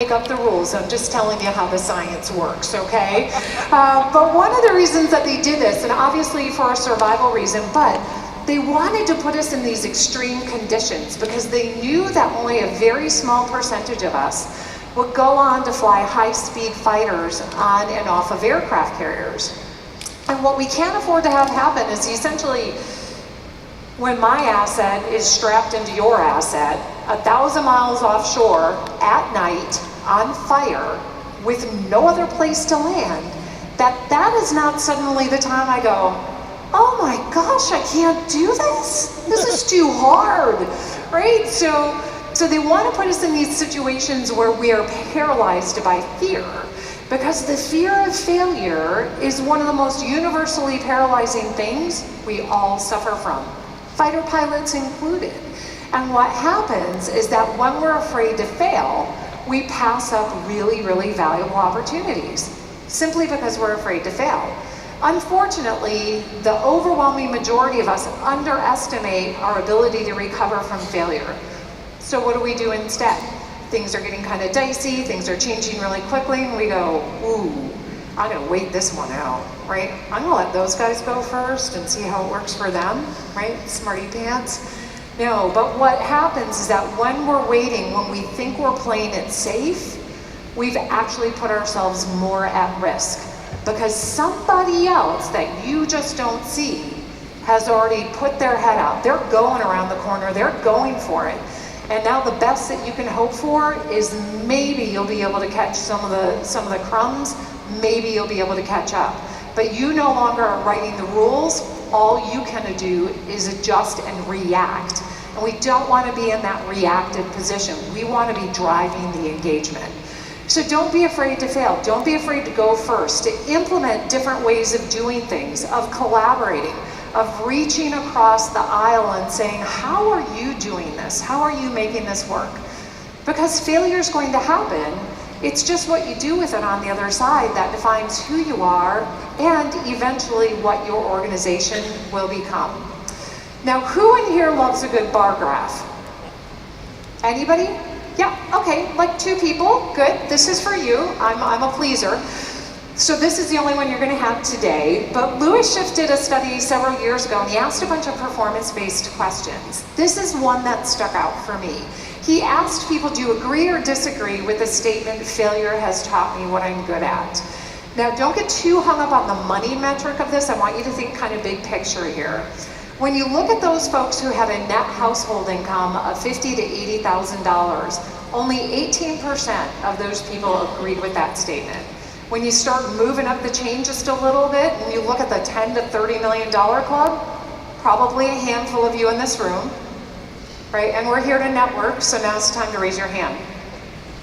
make up the rules. I'm just telling you how the science works, okay? But one of the reasons that they did this, and obviously for a survival reason, but they wanted to put us in these extreme conditions because they knew that only a very small percentage of us would go on to fly high-speed fighters on and off of aircraft carriers. And what we can't afford to have happen is essentially when my asset is strapped into your asset, 1,000 miles offshore at night on fire with no other place to land, that is not suddenly the time I go, oh my gosh, I can't do this. This is too hard, right? So they want to put us in these situations where we are paralyzed by fear, because the fear of failure is one of the most universally paralyzing things we all suffer from, fighter pilots included. And what happens is that when we're afraid to fail, we pass up really, really valuable opportunities simply because we're afraid to fail. Unfortunately, the overwhelming majority of us underestimate our ability to recover from failure. So what do we do instead? Things are getting kind of dicey, things are changing really quickly, and we go, ooh, I'm gonna wait this one out, right? I'm gonna let those guys go first and see how it works for them, right? Smarty pants. No, but what happens is that when we're waiting, when we think we're playing it safe, we've actually put ourselves more at risk because somebody else that you just don't see has already put their head out. They're going around the corner, they're going for it. And now the best that you can hope for is maybe you'll be able to catch some of the crumbs, maybe you'll be able to catch up. But you no longer are writing the rules. All you can do is adjust and react. And we don't want to be in that reactive position. We want to be driving the engagement. So don't be afraid to fail. Don't be afraid to go first, to implement different ways of doing things, of collaborating, of reaching across the aisle and saying, how are you doing this? How are you making this work? Because failure is going to happen. It's just what you do with it on the other side that defines who you are and eventually what your organization will become. Now, who in here loves a good bar graph? Anybody? Yeah, okay, like 2 people, good. This is for you, I'm a pleaser. So this is the only one you're gonna have today, but Louis Schiff did a study several years ago and he asked a bunch of performance-based questions. This is one that stuck out for me. He asked people, do you agree or disagree with the statement, failure has taught me what I'm good at? Now don't get too hung up on the money metric of this, I want you to think kind of big picture here. When you look at those folks who have a net household income of $50,000 to $80,000, only 18% of those people agreed with that statement. When you start moving up the chain just a little bit and you look at the $10 to $30 million club, probably a handful of you in this room, right? And we're here to network, so now it's time to raise your hand,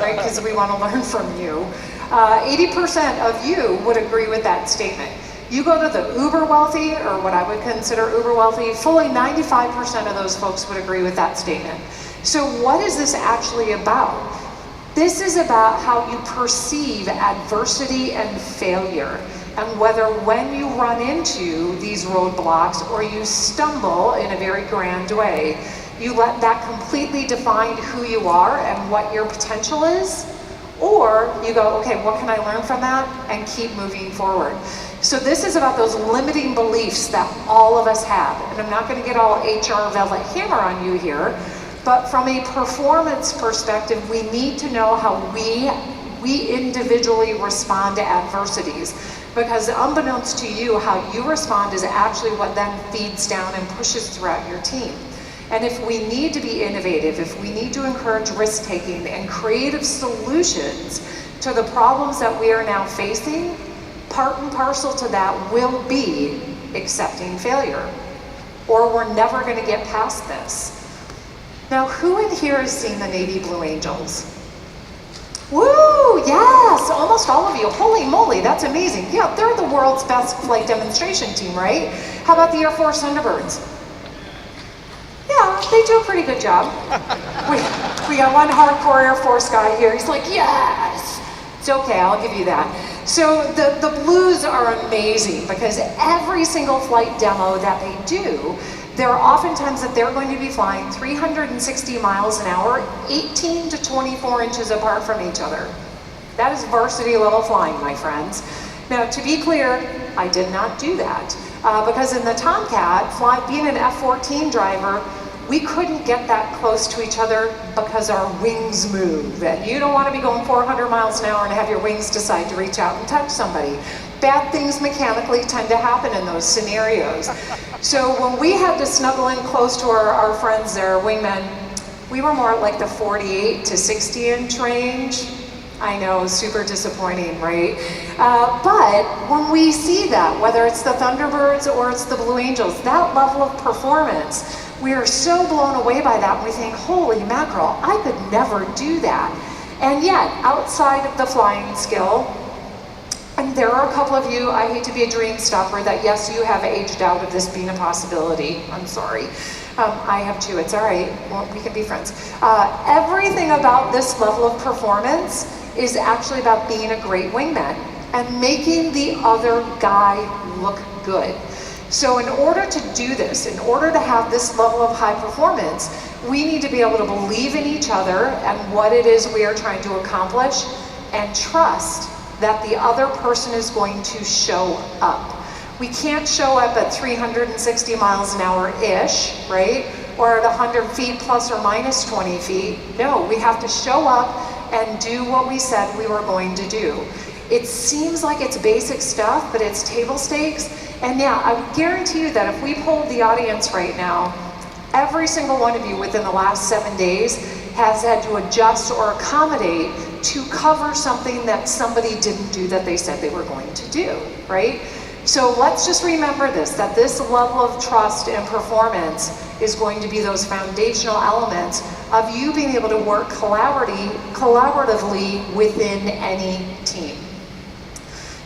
right? Because we want to learn from you. 80% of you would agree with that statement. You go to the uber wealthy, or what I would consider uber wealthy, fully 95% of those folks would agree with that statement. So what is this actually about? This is about how you perceive adversity and failure, and whether when you run into these roadblocks or you stumble in a very grand way, you let that completely define who you are and what your potential is, or you go, okay, what can I learn from that, and keep moving forward. So this is about those limiting beliefs that all of us have, and I'm not going to get all HR velvet hammer on you here, but from a performance perspective, we need to know how we individually respond to adversities, because unbeknownst to you, how you respond is actually what then feeds down and pushes throughout your team. And if we need to be innovative, if we need to encourage risk-taking and creative solutions to the problems that we are now facing, part and parcel to that will be accepting failure, or we're never going to get past this. Now, who in here has seen the Navy Blue Angels? Woo, yes, almost all of you. Holy moly, that's amazing. Yeah, they're the world's best flight demonstration team, right? How about the Air Force Thunderbirds? Yeah, they do a pretty good job. We got one hardcore Air Force guy here. He's like, yes. It's okay, I'll give you that. So the Blues are amazing because every single flight demo that they do, there are often times that they're going to be flying 360 miles an hour, 18 to 24 inches apart from each other. That is varsity level flying, my friends. Now, to be clear, I did not do that because in the Tomcat, being an F14 driver, we couldn't get that close to each other because our wings move. And you don't want to be going 400 miles an hour and have your wings decide to reach out and touch somebody. Bad things mechanically tend to happen in those scenarios. So when we had to snuggle in close to our friends there, wingmen, we were more like the 48 to 60 inch range. I know, super disappointing, right? But when we see that, whether it's the Thunderbirds or it's the Blue Angels, that level of performance, we are so blown away by that, and we think, holy mackerel, I could never do that. And yet, outside of the flying skill, and there are a couple of you, I hate to be a dream stopper, that yes, you have aged out of this being a possibility. I'm sorry. I have too, it's all right, well, we can be friends. Everything about this level of performance is actually about being a great wingman and making the other guy look good. So in order to do this, in order to have this level of high performance, we need to be able to believe in each other and what it is we are trying to accomplish, and trust that the other person is going to show up. We can't show up at 360 miles an hour-ish, right? Or at 100 feet plus or minus 20 feet. No, we have to show up and do what we said we were going to do. It seems like it's basic stuff, but it's table stakes. And yeah, I would guarantee you that if we polled the audience right now, every single one of you within the last 7 days has had to adjust or accommodate to cover something that somebody didn't do that they said they were going to do, right? So let's just remember this, that this level of trust and performance is going to be those foundational elements of you being able to work collaboratively within any team.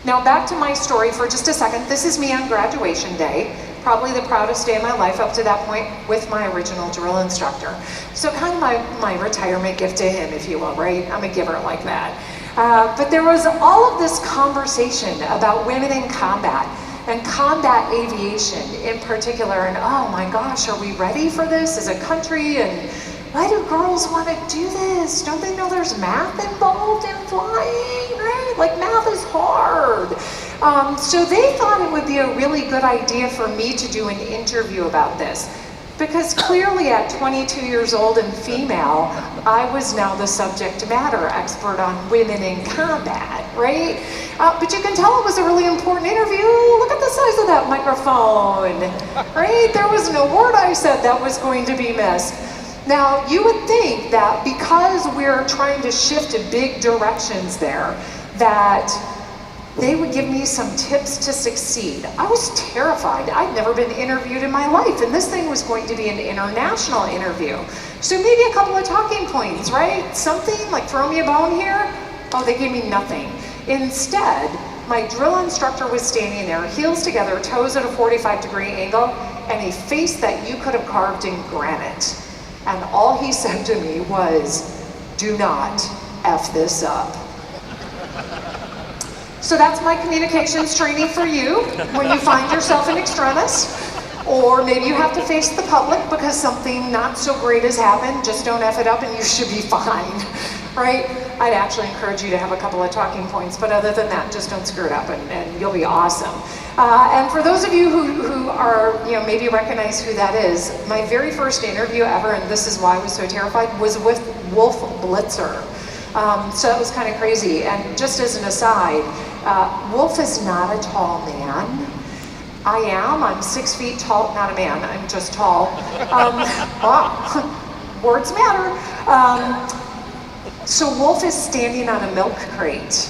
Now back to my story for just a second. This is me on graduation day, probably the proudest day of my life up to that point with my original drill instructor. So kind of my retirement gift to him, if you will, right? I'm a giver like that. But there was all of this conversation about women in combat and combat aviation in particular, and oh my gosh, are we ready for this as a country? And why do girls want to do this? Don't they know there's math involved in flying, right? Like math is hard. So they thought it would be a really good idea for me to do an interview about this. Because clearly at 22 years old and female, I was now the subject matter expert on women in combat, right? But you can tell it was a really important interview. Look at the size of that microphone, right? There was no word I said that was going to be missed. Now, you would think that because we're trying to shift in big directions there, that they would give me some tips to succeed. I was terrified. I'd never been interviewed in my life, and this thing was going to be an international interview. So maybe a couple of talking points, right? Something like throw me a bone here. Oh, they gave me nothing. Instead, my drill instructor was standing there, heels together, toes at a 45-degree angle, and a face that you could have carved in granite. And all he said to me was, "Do not F this up." So that's my communications training for you when you find yourself in extremis, or maybe you have to face the public because something not so great has happened. Just don't F it up and you should be fine, right? I'd actually encourage you to have a couple of talking points, but other than that, just don't screw it up and you'll be awesome. And for those of you who are, maybe recognize who that is, my very first interview ever, and this is why I was so terrified, was with Wolf Blitzer. So that was kind of crazy. And just as an aside, Wolf is not a tall man. I'm 6 feet tall, not a man, I'm just tall. Words matter. So Wolf is standing on a milk crate.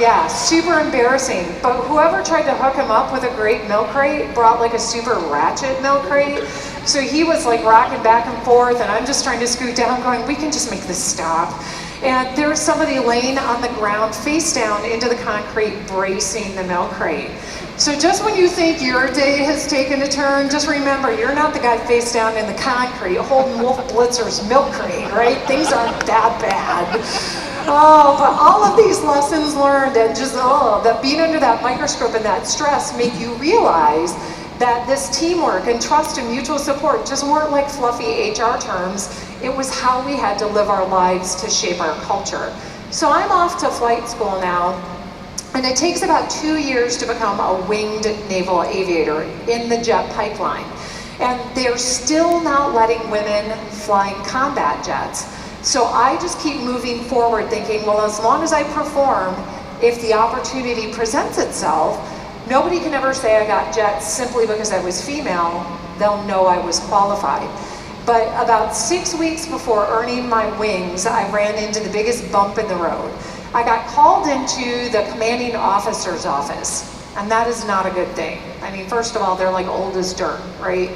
Yeah, super embarrassing. But whoever tried to hook him up with a great milk crate brought like a super ratchet milk crate. So he was like rocking back and forth, and I'm just trying to scoot down going, we can just make this stop. And there's somebody laying on the ground face down into the concrete bracing the milk crate. So just when you think your day has taken a turn, just remember you're not the guy face down in the concrete holding Wolf Blitzer's milk crate, right? Things aren't that bad. Oh, but all of these lessons learned and just, that being under that microscope and that stress make you realize that this teamwork and trust and mutual support just weren't like fluffy HR terms. It was how we had to live our lives to shape our culture. So I'm off to flight school now, and it takes about 2 years to become a winged naval aviator in the jet pipeline. And they're still not letting women flying combat jets. So I just keep moving forward thinking, well, as long as I perform, if the opportunity presents itself, nobody can ever say I got jets simply because I was female. They'll know I was qualified. But about 6 weeks before earning my wings, I ran into the biggest bump in the road. I got called into the commanding officer's office, and that is not a good thing. I mean, first of all, they're like old as dirt, right?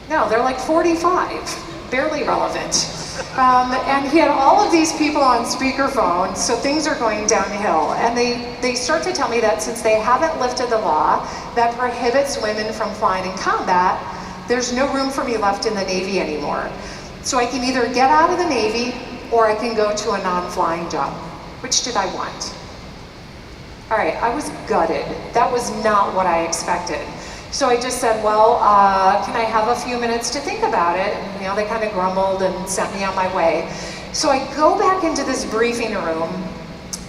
No, they're like 45, barely relevant. And he had all of these people on speakerphone, so things are going downhill. And they start to tell me that since they haven't lifted the law that prohibits women from flying in combat, there's no room for me left in the Navy anymore. So I can either get out of the Navy or I can go to a non-flying job. Which did I want? All right, I was gutted. That was not what I expected. So I just said, well, can I have a few minutes to think about it? And, you know, they kind of grumbled and sent me on my way. So I go back into this briefing room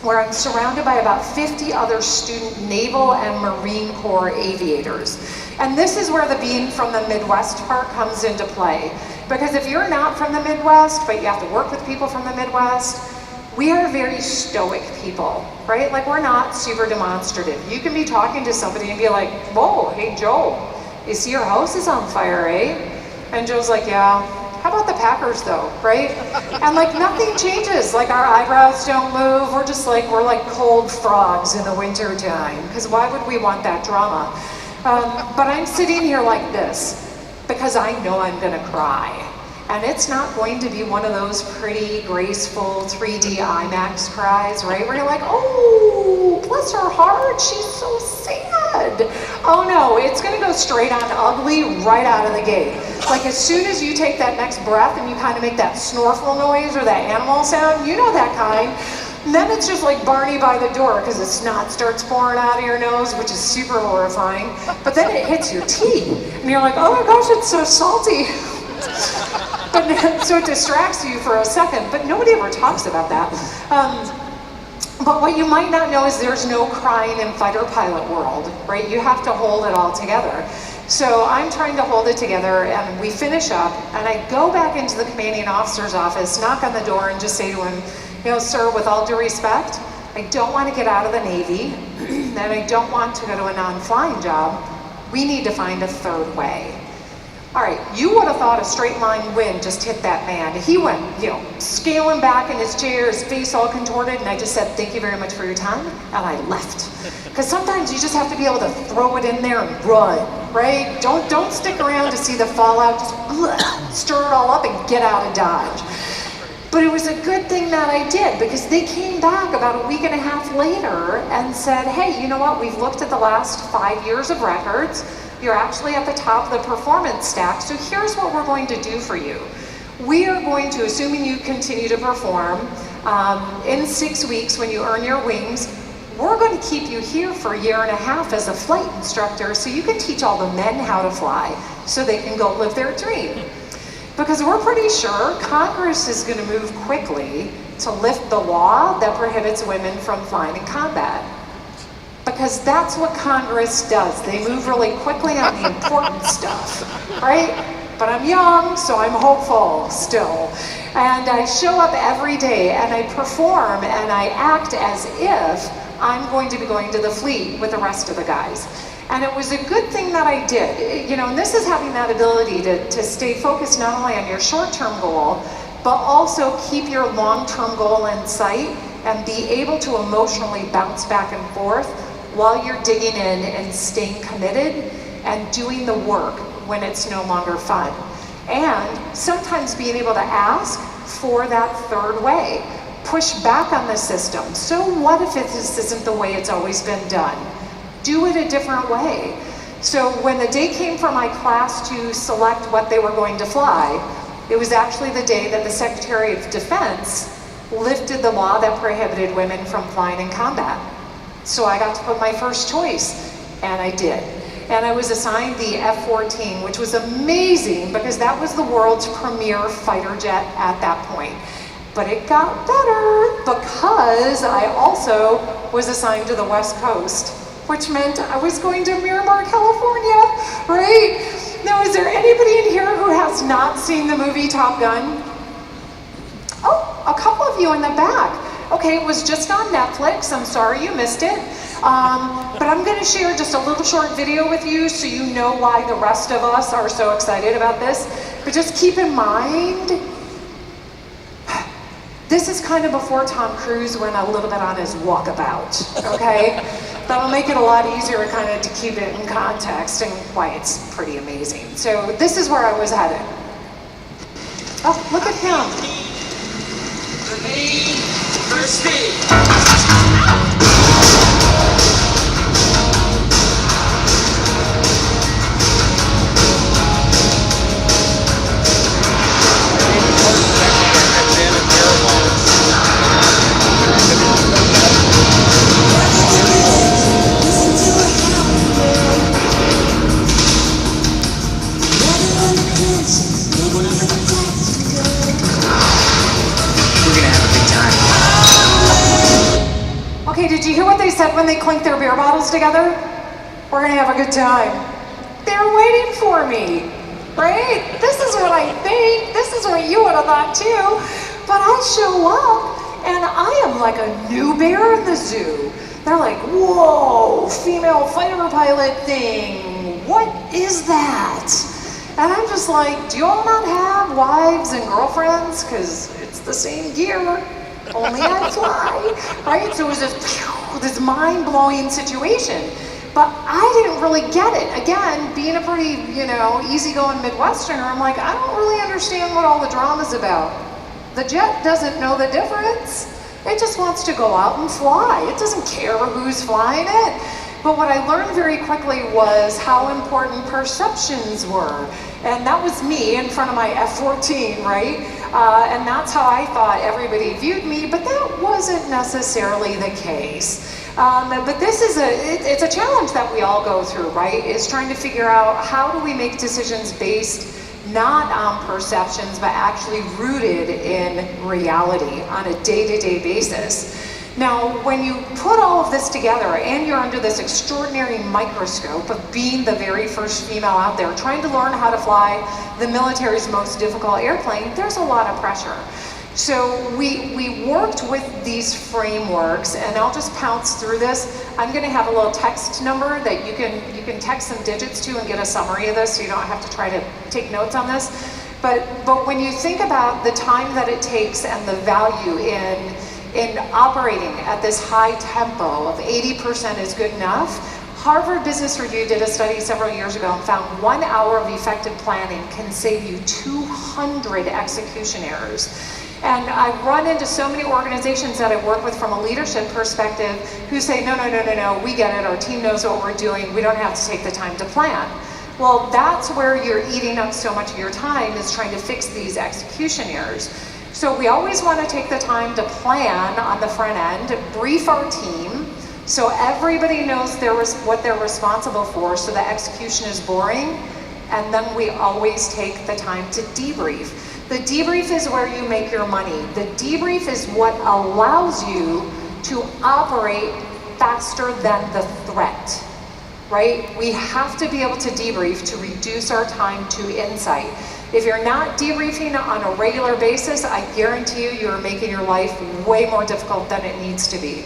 where I'm surrounded by about 50 other student Naval and Marine Corps aviators. And this is where the being from the Midwest part comes into play. Because if you're not from the Midwest, but you have to work with people from the Midwest, we are very stoic people, right? Like, we're not super demonstrative. You can be talking to somebody and be like, whoa, hey Joe, you see your house is on fire, eh? And Joe's like, yeah. How about the Packers though, right? And like, nothing changes. Like, our eyebrows don't move. We're just like, we're like cold frogs in the winter time, because why would we want that drama? But I'm sitting here like this because I know I'm gonna cry. And it's not going to be one of those pretty, graceful 3D IMAX cries, right? Where you're like, oh, bless her heart, she's so sad. Oh no, it's gonna go straight on ugly right out of the gate. Like, as soon as you take that next breath and you kind of make that snorkel noise or that animal sound, you know that kind. And then it's just like Barney by the door because the snot starts pouring out of your nose, which is super horrifying. But then it hits your teeth and you're like, oh my gosh, it's so salty. But, so it distracts you for a second, but nobody ever talks about that. But what you might not know is there's no crying in fighter pilot world, right? You have to hold it all together. So I'm trying to hold it together, and we finish up, and I go back into the commanding officer's office, knock on the door, and just say to him, you know, sir, with all due respect, I don't want to get out of the Navy, and I don't want to go to a non-flying job. We need to find a third way. All right, you would have thought a straight line wind just hit that man. He went, you know, scaling back in his chair, his face all contorted, and I just said, thank you very much for your time, and I left. Because sometimes you just have to be able to throw it in there and run, right? Don't stick around to see the fallout, just stir it all up and get out of Dodge. But it was a good thing that I did, because they came back about a week and a half later and said, hey, you know what, we've looked at the last 5 years of records. You're actually at the top of the performance stack, so here's what we're going to do for you. We are going to, assuming you continue to perform, in 6 weeks when you earn your wings, we're going to keep you here for a year and a half as a flight instructor so you can teach all the men how to fly so they can go live their dream. Because we're pretty sure Congress is going to move quickly to lift the law that prohibits women from flying in combat. Because that's what Congress does. They move really quickly on the important stuff, right? But I'm young, so I'm hopeful still. And I show up every day and I perform and I act as if I'm going to be going to the fleet with the rest of the guys. And it was a good thing that I did. You know, and this is having that ability to stay focused not only on your short-term goal, but also keep your long-term goal in sight and be able to emotionally bounce back and forth while you're digging in and staying committed and doing the work when it's no longer fun. And sometimes being able to ask for that third way, push back on the system. So what if this isn't the way it's always been done? Do it a different way. So when the day came for my class to select what they were going to fly, it was actually the day that the Secretary of Defense lifted the law that prohibited women from flying in combat. So I got to put my first choice, and I did. and I was assigned the F14, which was amazing because that was the world's premier fighter jet at that point. But it got better because I also was assigned to the West Coast, which meant I was going to Miramar, California, right? Now, is there anybody in here who has not seen the movie Top Gun? Oh, a couple of you in the back. Okay, it was just on Netflix. I'm sorry you missed it. But I'm going to share just a little short video with you so you know why the rest of us are so excited about this. But just keep in mind, this is kind of before Tom Cruise went a little bit on his walkabout, okay? That'll make it a lot easier kind of to keep it in context and why it's pretty amazing. So this is where I was headed. Oh, look at him. The need for speed. Okay, did you hear what they said when they clinked their beer bottles together? We're gonna have a good time. They're waiting for me, right? This is what I think. This is what you would have thought too. But I show up and I am like a new bear in the zoo. They're like, whoa, female fighter pilot thing. What is that? And I'm just like, do you all not have wives and girlfriends? Because it's the same gear. Only I fly, right? So it was this mind-blowing situation. But I didn't really get it. Again, being a pretty, easygoing Midwesterner, I'm like, I don't really understand what all the drama's about. The jet doesn't know the difference. It just wants to go out and fly. It doesn't care who's flying it. But what I learned very quickly was how important perceptions were. And that was me in front of my F14, right? And that's how I thought everybody viewed me, but that wasn't necessarily the case. But this is it's a challenge that we all go through, right? Is trying to figure out how do we make decisions based not on perceptions, but actually rooted in reality on a day-to-day basis. Now, when you put all of this together and you're under this extraordinary microscope of being the very first female out there, trying to learn how to fly the military's most difficult airplane, there's a lot of pressure. So we worked with these frameworks, and I'll just pounce through this. I'm gonna have a little text number that you can text some digits to and get a summary of this so you don't have to try to take notes on this. But when you think about the time that it takes and the value in operating at this high tempo of 80% is good enough, Harvard Business Review did a study several years ago and found 1 hour of effective planning can save you 200 execution errors. And I run into so many organizations that I work with from a leadership perspective who say, no, we get it, our team knows what we're doing, we don't have to take the time to plan. Well, that's where you're eating up so much of your time, is trying to fix these execution errors. So we always want to take the time to plan on the front end, brief our team, so everybody knows what they're responsible for, so the execution is boring, and then we always take the time to debrief. The debrief is where you make your money. The debrief is what allows you to operate faster than the threat, right? We have to be able to debrief to reduce our time to insight. If you're not debriefing on a regular basis, I guarantee you're making your life way more difficult than it needs to be.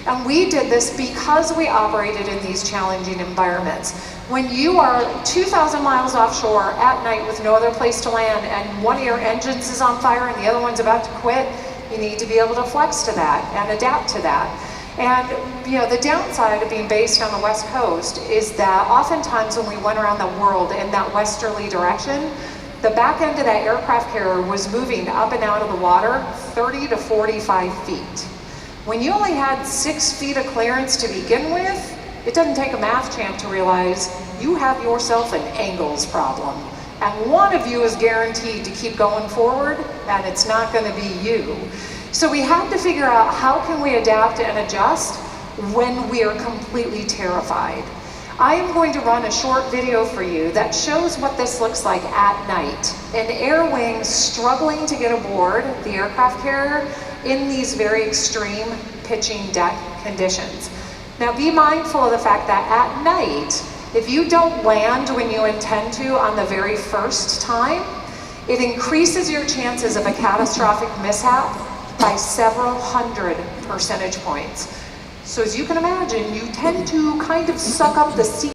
And we did this because we operated in these challenging environments. When you are 2,000 miles offshore at night with no other place to land, and one of your engines is on fire and the other one's about to quit, you need to be able to flex to that and adapt to that. And the downside of being based on the West Coast is that oftentimes when we went around the world in that westerly direction, the back end of that aircraft carrier was moving up and out of the water 30 to 45 feet. When you only had 6 feet of clearance to begin with, it doesn't take a math champ to realize you have yourself an angles problem. And one of you is guaranteed to keep going forward, and it's not going to be you. So we had to figure out how can we adapt and adjust when we are completely terrified. I am going to run a short video for you that shows what this looks like at night. An air wing struggling to get aboard the aircraft carrier in these very extreme pitching deck conditions. Now be mindful of the fact that at night, if you don't land when you intend to on the very first time, it increases your chances of a catastrophic mishap by several hundred percentage points. So as you can imagine, you tend to kind of suck up the seat